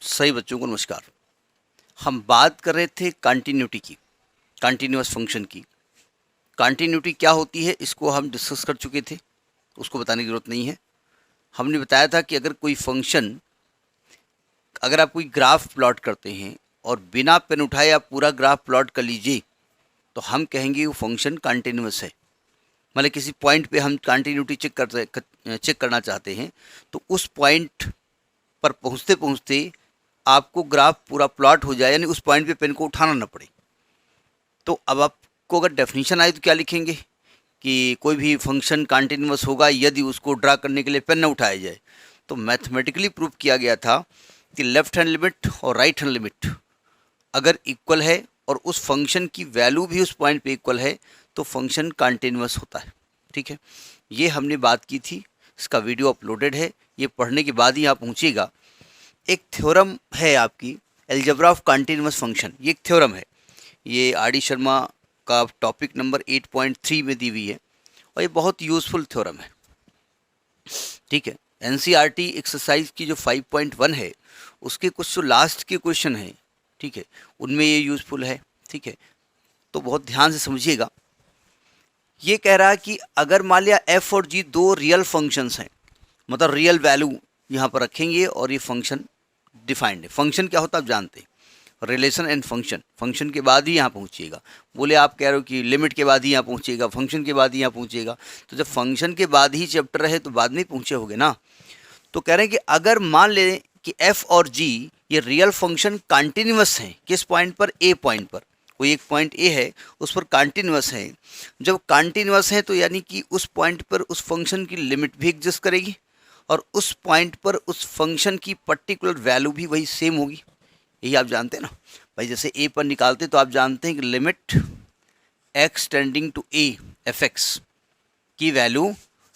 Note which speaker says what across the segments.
Speaker 1: सही बच्चों को नमस्कार। हम बात कर रहे थे कंटिन्यूटी की, कंटिन्यूअस फंक्शन की। कंटिन्यूटी क्या होती है इसको हम डिस्कस कर चुके थे, उसको बताने की ज़रूरत नहीं है। हमने बताया था कि अगर कोई फंक्शन, अगर आप कोई ग्राफ प्लॉट करते हैं और बिना पेन उठाए आप पूरा ग्राफ प्लॉट कर लीजिए तो हम कहेंगे वो फंक्शन कंटिन्यूअस है। मतलब किसी पॉइंट पे हम कंटिन्यूटी चेक करना चाहते हैं तो उस पॉइंट पर पहुंचते पहुंचते आपको ग्राफ पूरा प्लॉट हो जाए, यानी उस पॉइंट पे पेन को उठाना ना पड़े। तो अब आपको अगर डेफिनेशन आए तो क्या लिखेंगे कि कोई भी फंक्शन कंटिन्यूअस होगा यदि उसको ड्रा करने के लिए पेन न उठाया जाए। तो मैथमेटिकली प्रूव किया गया था कि लेफ्ट हैंड लिमिट और राइट हैंड लिमिट अगर इक्वल है और उस फंक्शन की वैल्यू भी उस पॉइंट पे इक्वल है तो फंक्शन कंटिन्यूअस होता है। ठीक है, ये हमने बात की थी, इसका वीडियो अपलोडेड है, ये पढ़ने के बाद ही आप पहुँचिएगा। एक थ्योरम है आपकी एल्जेब्रा ऑफ कंटिन्यूअस फंक्शन, ये एक थ्योरम है, ये आर डी शर्मा का टॉपिक नंबर 8.3 में दी हुई है और ये बहुत यूज़फुल थ्योरम है। ठीक है, एनसीईआरटी एक्सरसाइज की जो 5.1 है उसके कुछ जो लास्ट के क्वेश्चन हैं, ठीक है, उनमें ये यूज़फुल है। ठीक है, तो बहुत ध्यान से समझिएगा। ये कह रहा है कि अगर मान लिया एफ और जी दो रियल फंक्शंस हैं, मतलब रियल वैल्यू यहाँ पर रखेंगे और ये फंक्शन डिफाइंड है। फंक्शन क्या होता है आप जानते हैं, रिलेशन एंड फंक्शन, फंक्शन के बाद ही यहाँ पहुँचिएगा। बोले आप कह रहे हो कि लिमिट के बाद ही यहाँ पहुँचिएगा, फंक्शन के बाद ही यहाँ पहुँचिएगा, तो जब फंक्शन के बाद ही चैप्टर है तो बाद में पहुँचे होगे ना। तो कह रहे हैं कि अगर मान लें कि एफ और जी ये रियल फंक्शन कंटिन्यूअस हैं, किस पॉइंट पर, ए पॉइंट पर, कोई एक पॉइंट ए है उस पर कंटिन्यूअस है। जब कंटिन्यूअस है तो यानी कि उस पॉइंट पर उस फंक्शन की लिमिट भी एग्जिस्ट करेगी और उस पॉइंट पर उस फंक्शन की पर्टिकुलर वैल्यू भी वही सेम होगी। यही आप जानते हैं ना भाई, जैसे ए पर निकालते तो आप जानते हैं कि limit x tending to a f x की वैल्यू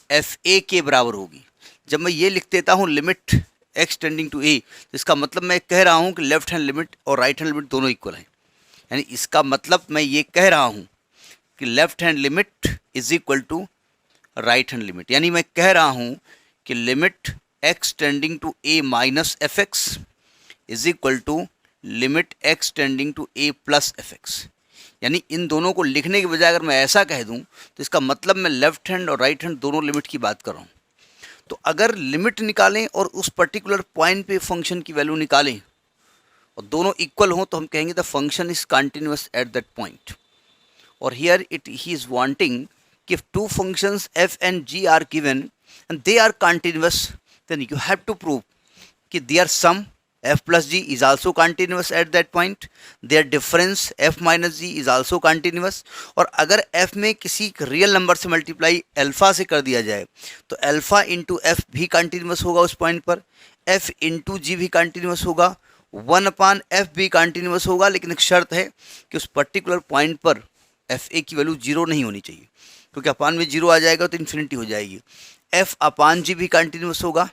Speaker 1: एफ ए के बराबर होगी। जब मैं ये लिख देता हूँ लिमिट एक्स टेंडिंग टू ए, तो इसका मतलब मैं कह रहा हूँ कि लेफ्ट हैंड लिमिट और राइट हैंड लिमिट दोनों इक्वल हैं। यानी इसका मतलब मैं ये कह रहा हूँ कि left hand limit is equal to right hand limit. यानी मैं कह रहा हूँ कि limit x tending to a minus f x is equal to limit x tending to a plus f x. यानी इन दोनों को लिखने के बजाय अगर मैं ऐसा कह दूं तो इसका मतलब मैं लेफ्ट हैंड और राइट हैंड दोनों लिमिट की बात कर रहा हूँ। तो अगर लिमिट निकालें और उस पर्टिकुलर पॉइंट पे फंक्शन की वैल्यू निकालें और दोनों इक्वल हों तो हम कहेंगे the function is continuous at that point. और here it he is wanting कि if two functions f and g are given and they are continuous, then you have to prove कि their sum f plus g is also continuous at that point, their difference f minus g is also continuous। और अगर f में किसी real number से multiply alpha से कर दिया जाए तो अल्फ़ा इंटू एफ भी कंटिन्यूस होगा उस पॉइंट पर, f इंटू जी भी कंटिन्यूस होगा, 1/f भी कंटिन्यूस होगा। लेकिन एक शर्त है कि उस पर्टिकुलर पॉइंट पर एफ ए की वैल्यू जीरो नहीं होनी चाहिए, क्योंकि अपान में जीरो आ जाएगा तो इन्फिनिटी हो जाएगी। एफ अपान जी भी कंटिन्यूस होगा,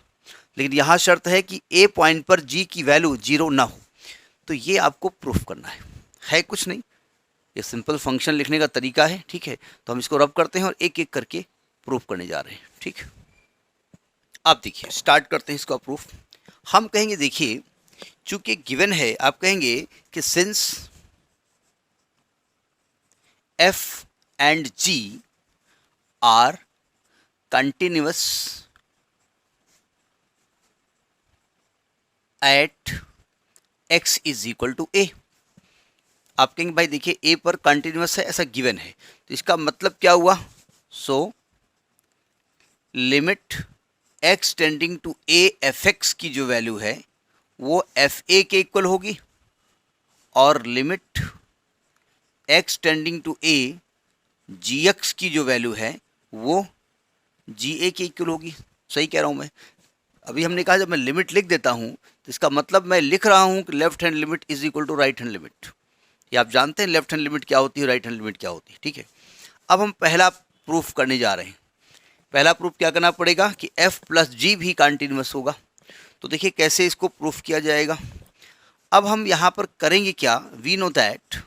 Speaker 1: लेकिन यहाँ शर्त है कि ए पॉइंट पर जी की वैल्यू जीरो ना हो। तो ये आपको प्रूफ करना है कुछ नहीं, ये सिंपल फंक्शन लिखने का तरीका है। ठीक है, तो हम इसको रब करते हैं और एक एक करके प्रूफ करने जा रहे हैं। ठीक, आप देखिए स्टार्ट करते हैं इसका प्रूफ। हम कहेंगे देखिए चूंकि गिवन है, आप कहेंगे कि since f and g are continuous at x is equal to a। आप कहेंगे भाई देखिए a पर कंटिन्यूस है ऐसा गिवन है, तो इसका मतलब क्या हुआ, so limit x tending to a f x की जो वैल्यू है वो एफ ए के इक्वल होगी और limit x tending to a g x की जो वैल्यू है वो जी ए के इक्वल होगी। सही कह रहा हूँ मैं? अभी हमने कहा जब मैं लिमिट लिख देता हूँ तो इसका मतलब मैं लिख रहा हूँ कि left hand limit is equal to right hand limit. ये आप जानते हैं लेफ्ट हैंड लिमिट क्या होती है, राइट हैंड लिमिट क्या होती है। ठीक है, अब हम पहला प्रूफ करने जा रहे हैं। पहला प्रूफ क्या करना पड़ेगा कि f प्लस जी भी कंटिन्यूस होगा। तो देखिए कैसे इसको प्रूफ किया जाएगा। अब हम यहाँ पर करेंगे क्या, वी नो दैट,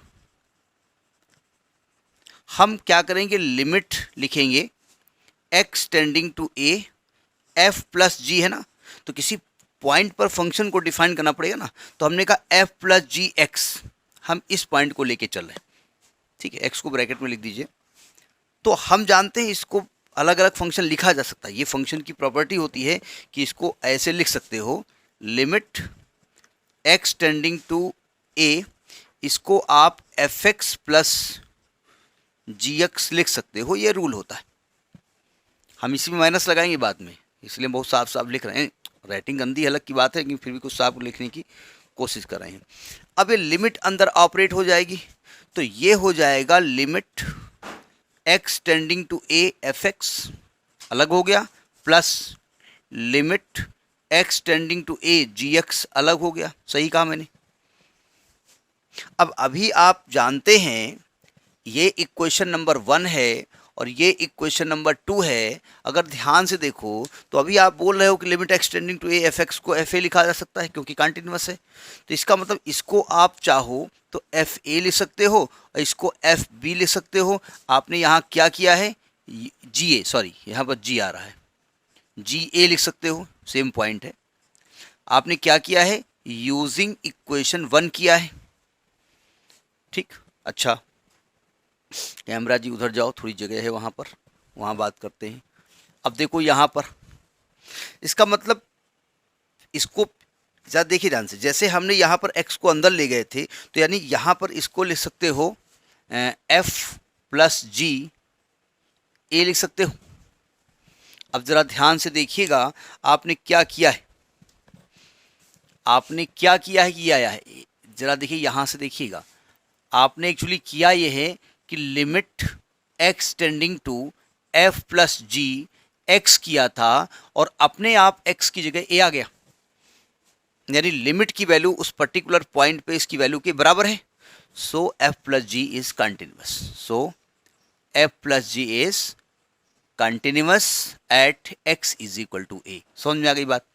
Speaker 1: हम क्या करेंगे, लिमिट लिखेंगे x tending to a, f plus G है ना, तो किसी पॉइंट पर फंक्शन को डिफाइन करना पड़ेगा ना, तो हमने कहा एफ प्लस जी एक्स, हम इस पॉइंट को लेके चल रहे हैं, ठीक है, एक्स को ब्रैकेट में लिख दीजिए। तो हम जानते हैं इसको अलग अलग फंक्शन लिखा जा सकता है, ये फंक्शन की प्रॉपर्टी होती है कि इसको ऐसे लिख सकते हो, लिमिट एक्स टेंडिंग टू ए, इसको आप F x plus g x लिख सकते हो, ये रूल होता है। हम इसी में माइनस लगाएंगे बाद में, इसलिए बहुत साफ साफ लिख रहे हैं, राइटिंग गंदी अलग की बात है, लेकिन फिर भी कुछ साफ लिखने की कोशिश कर रहे हैं। अब ये लिमिट अंदर ऑपरेट हो जाएगी, तो ये हो जाएगा limit x tending to a f x अलग हो गया, plus limit x tending to a g x अलग हो गया। सही कहा मैंने। अब अभी आप जानते हैं ये इक्वेशन नंबर 1 है और ये इक्वेशन नंबर 2 है। अगर ध्यान से देखो तो अभी आप बोल रहे हो कि limit x tending to a f x को एफ ए लिखा जा सकता है क्योंकि कंटिन्यूअस है, तो इसका मतलब इसको आप चाहो तो एफ ए लिख सकते हो और इसको एफ बी लिख सकते हो। आपने यहाँ क्या किया है, जी ए, सॉरी यहाँ पर जी आ रहा है, जी ए लिख सकते हो, सेम पॉइंट है। आपने क्या किया है, यूजिंग इक्वेशन 1 किया है, ठीक। अच्छा कैमरा जी उधर जाओ, थोड़ी जगह है वहाँ पर, वहाँ बात करते हैं। अब देखो यहाँ पर इसका मतलब, इसको ज़रा देखिए ध्यान से, जैसे हमने यहाँ पर x को अंदर ले गए थे, तो यानी यहाँ पर इसको लिख सकते हो f प्लस जी ए लिख सकते हो। अब ज़रा ध्यान से देखिएगा आपने क्या किया है, आपने क्या किया है कि ये आया है, ज़रा देखिए यहाँ से देखिएगा, आपने एक्चुअली किया ये है कि limit x tending to f plus g x किया था और अपने आप x की जगह a आ गया, यानी लिमिट की वैल्यू उस पर्टिकुलर पॉइंट पे इसकी वैल्यू के बराबर है। So f plus g is continuous, so f plus g is continuous at x is equal to a। समझ में आ गई बात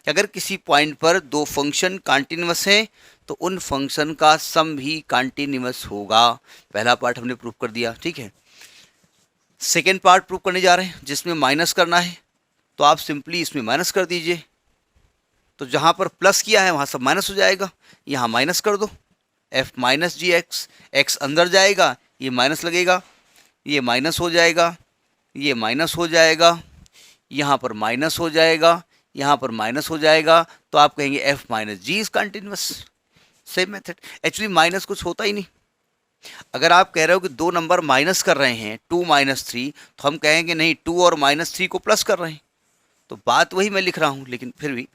Speaker 1: कि अगर किसी पॉइंट पर दो फंक्शन कंटिन्यूअस है तो उन फंक्शन का सम भी कंटिन्यूअस होगा। पहला पार्ट हमने प्रूव कर दिया, ठीक है। सेकेंड पार्ट प्रूव करने जा रहे हैं जिसमें माइनस करना है, तो आप सिंपली इसमें माइनस कर दीजिए, तो जहाँ पर प्लस किया है वहाँ सब माइनस हो जाएगा, यहाँ माइनस कर दो, f माइनस जी एक्स, एक्स अंदर जाएगा, ये माइनस लगेगा, ये माइनस हो जाएगा, ये माइनस हो जाएगा, यहाँ पर माइनस हो जाएगा, यहाँ पर माइनस हो जाएगा, तो आप कहेंगे f minus g is continuous. Same method, actually minus कुछ होता ही नहीं। अगर आप कह रहे हो कि दो नंबर माइनस कर रहे हैं 2 माइनस 3, तो हम कहेंगे नहीं 2 और माइनस 3 को प्लस कर रहे हैं, तो बात वही मैं लिख रहा हूँ, लेकिन फिर भी।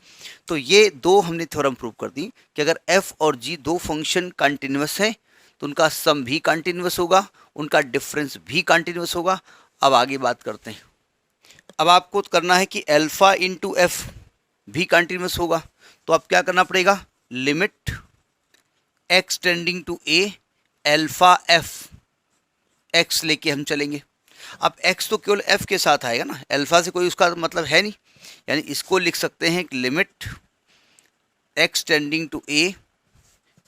Speaker 1: तो ये दो हमने थ्योरम प्रूव कर दी कि अगर f और g दो फंक्शन कंटिन्यूअस हैं तो उनका सम भी कंटिन्यूअस होगा, उनका डिफरेंस भी कंटिन्यूअस होगा। अब आगे बात करते हैं। अब आपको करना है कि अल्फा इंटू एफ भी कंटिन्यूअस होगा, तो अब क्या करना पड़ेगा, limit x tending to a alpha f x लेके हम चलेंगे। अब x तो केवल f के साथ आएगा ना, अल्फा से कोई उसका मतलब है नहीं, यानी इसको लिख सकते हैं कि limit x tending to a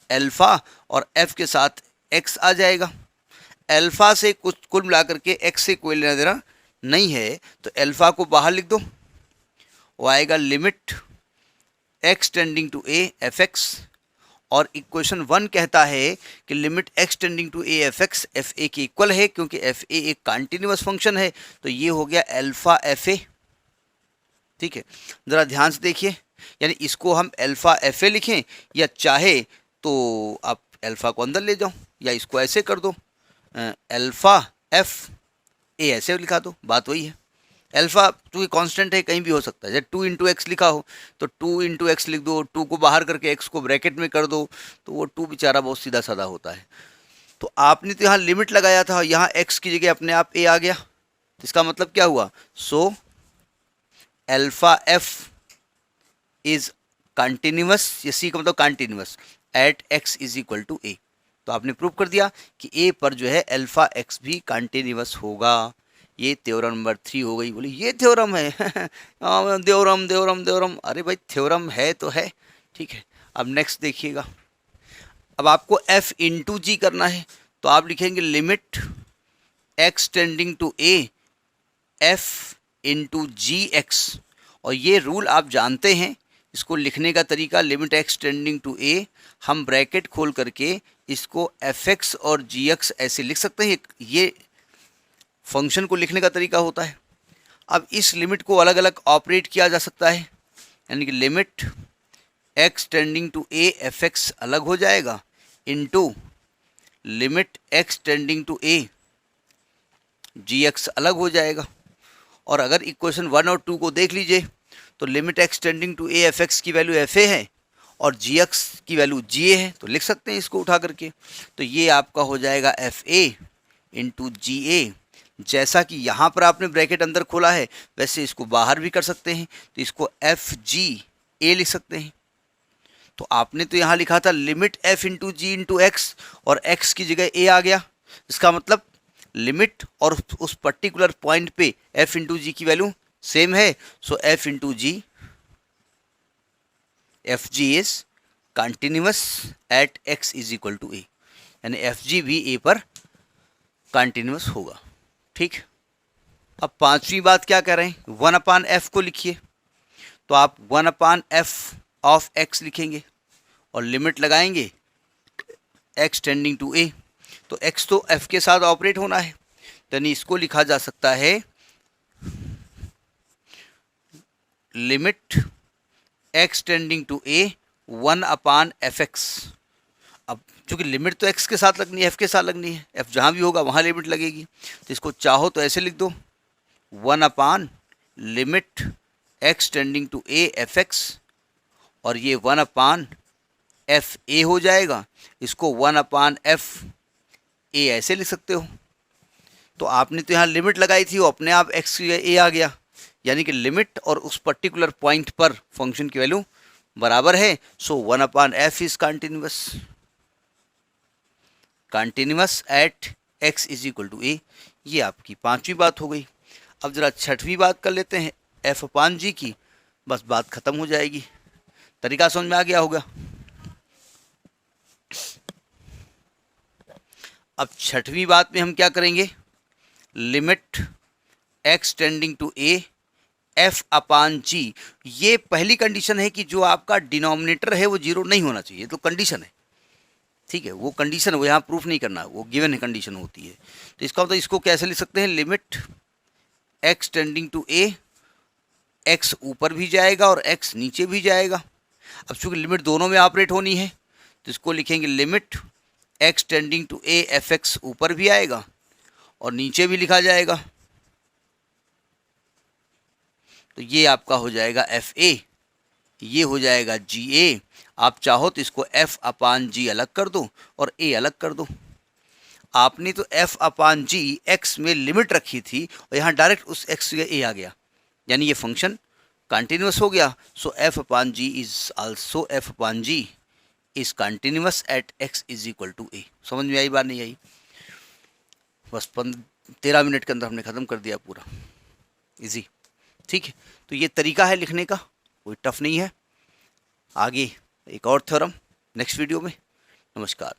Speaker 1: alpha और f के साथ x आ जाएगा। अल्फा से कुछ कुल मिलाकर के x से कोई लेना देना नहीं है, तो अल्फा को बाहर लिख दो, वो आएगा limit x tending to a f x, और इक्वेशन 1 कहता है कि limit x tending to a f x f a के इक्वल है, क्योंकि एफ ए एक कंटिन्यूअस फंक्शन है, तो ये हो गया अल्फा एफ ए। ठीक है, ज़रा ध्यान से देखिए, यानी इसको हम अल्फा एफ ए लिखें, या चाहे तो आप अल्फा को अंदर ले जाओ, या इसको ऐसे कर दो अल्फा एफ ए ऐसे लिखा दो, बात वही है। अल्फा चूँकि कांस्टेंट है कहीं भी हो सकता है, जब 2 इंटू एक्स लिखा हो तो 2 इंटू एक्स लिख दो, 2 को बाहर करके एक्स को ब्रैकेट में कर दो, तो वो 2 बेचारा बहुत सीधा साधा होता है। तो आपने तो यहाँ लिमिट लगाया था, यहाँ एक्स की जगह अपने आप ए आ गया, तो इसका मतलब क्या हुआ, so alpha F is continuous, ये सी का मतलब continuous at X is equal to ए। तो आपने प्रूव कर दिया कि ए पर जो है अल्फा एक्स भी कंटिन्यूअस होगा। ये थ्योरम नंबर 3 हो गई। बोली ये थ्योरम है देवरम देवरम देवरम, अरे भाई थ्योरम है तो है, ठीक है। अब नेक्स्ट देखिएगा, अब आपको f इंटू जी करना है, तो आप लिखेंगे limit x tending to a f into g x, और ये रूल आप जानते हैं, इसको लिखने का तरीका लिमिट एक्स टेंडिंग टू ए, हम ब्रैकेट खोल करके इसको एफ एक्स और जी एक्स ऐसे लिख सकते हैं। ये फंक्शन को लिखने का तरीका होता है। अब इस लिमिट को अलग अलग ऑपरेट किया जा सकता है, यानी कि limit x tending to a f x अलग हो जाएगा into limit x tending to a g x अलग हो जाएगा। और अगर इक्वेशन 1 और 2 को देख लीजिए तो limit x tending to a f x की वैल्यू एफ ए है और जी एक्स की वैल्यू जी ए है, तो लिख सकते हैं इसको उठा करके। तो ये आपका हो जाएगा एफ ए इंटू जी ए। जैसा कि यहाँ पर आपने ब्रैकेट अंदर खोला है वैसे इसको बाहर भी कर सकते हैं, तो इसको एफ जी ए लिख सकते हैं। तो आपने तो यहाँ लिखा था लिमिट एफ इंटू जी इंटू एक्स और एक्स की जगह ए आ गया। इसका मतलब लिमिट और उस पर्टिकुलर पॉइंट पे एफ इंटू जी की वैल्यू सेम है। So F into G F G is continuous at X is equal to A, यानी एफ जी भी ए पर कंटिन्यूअस होगा। ठीक, अब पांचवी बात क्या कर रहे हैं, 1/f को लिखिए। तो आप 1/f ऑफ x लिखेंगे और लिमिट लगाएंगे x टेंडिंग टू a। तो x तो f के साथ ऑपरेट होना है, यानी इसको लिखा जा सकता है limit x tending to a 1/fx। अब चूंकि लिमिट तो x के साथ लगनी है, f के साथ लगनी है, f जहाँ भी होगा वहाँ लिमिट लगेगी। तो इसको चाहो तो ऐसे लिख दो 1/ limit x tending to a fx, और ये 1/f a हो जाएगा। इसको 1/f a ऐसे लिख सकते हो। तो आपने तो यहाँ लिमिट लगाई थी, वो अपने आप x की a आ गया, यानी कि लिमिट और उस पर्टिकुलर पॉइंट पर फंक्शन की वैल्यू बराबर है। So 1/f is continuous at x is equal to a। ये आपकी पांचवी बात हो गई। अब जरा छठवीं बात कर लेते हैं f/g की, बस बात खत्म हो जाएगी। तरीका समझ में आ गया होगा। अब छठवीं बात में हम क्या करेंगे, limit x tending to a f/g। ये पहली कंडीशन है कि जो आपका डिनोमिनेटर है वो जीरो नहीं होना चाहिए, तो कंडीशन है, ठीक है, वो कंडीशन वो यहाँ प्रूफ नहीं करना, वो गिवन है कंडीशन होती है। तो इसका मतलब इसको कैसे लिख सकते हैं, limit x tending to a, x ऊपर भी जाएगा और x नीचे भी जाएगा। अब चूंकि लिमिट दोनों में ऑपरेट होनी है तो इसको लिखेंगे limit x tending to a fx ऊपर भी आएगा और नीचे भी लिखा जाएगा। तो ये आपका हो जाएगा fa, ये हो जाएगा ga। आप चाहो तो इसको f/g अलग कर दो और a अलग कर दो। आपने तो f/g x में लिमिट रखी थी और यहाँ डायरेक्ट उस x के a आ गया, यानी ये फंक्शन कंटिन्यूअस हो गया। So f/g is also f/g is continuous at x is equal to a। समझ में आई बात, नहीं आई? बस 13 मिनट के अंदर हमने ख़त्म कर दिया पूरा, इजी। ठीक है, तो ये तरीका है लिखने का, कोई टफ नहीं है। आगे एक और थ्योरम नेक्स्ट वीडियो में। नमस्कार।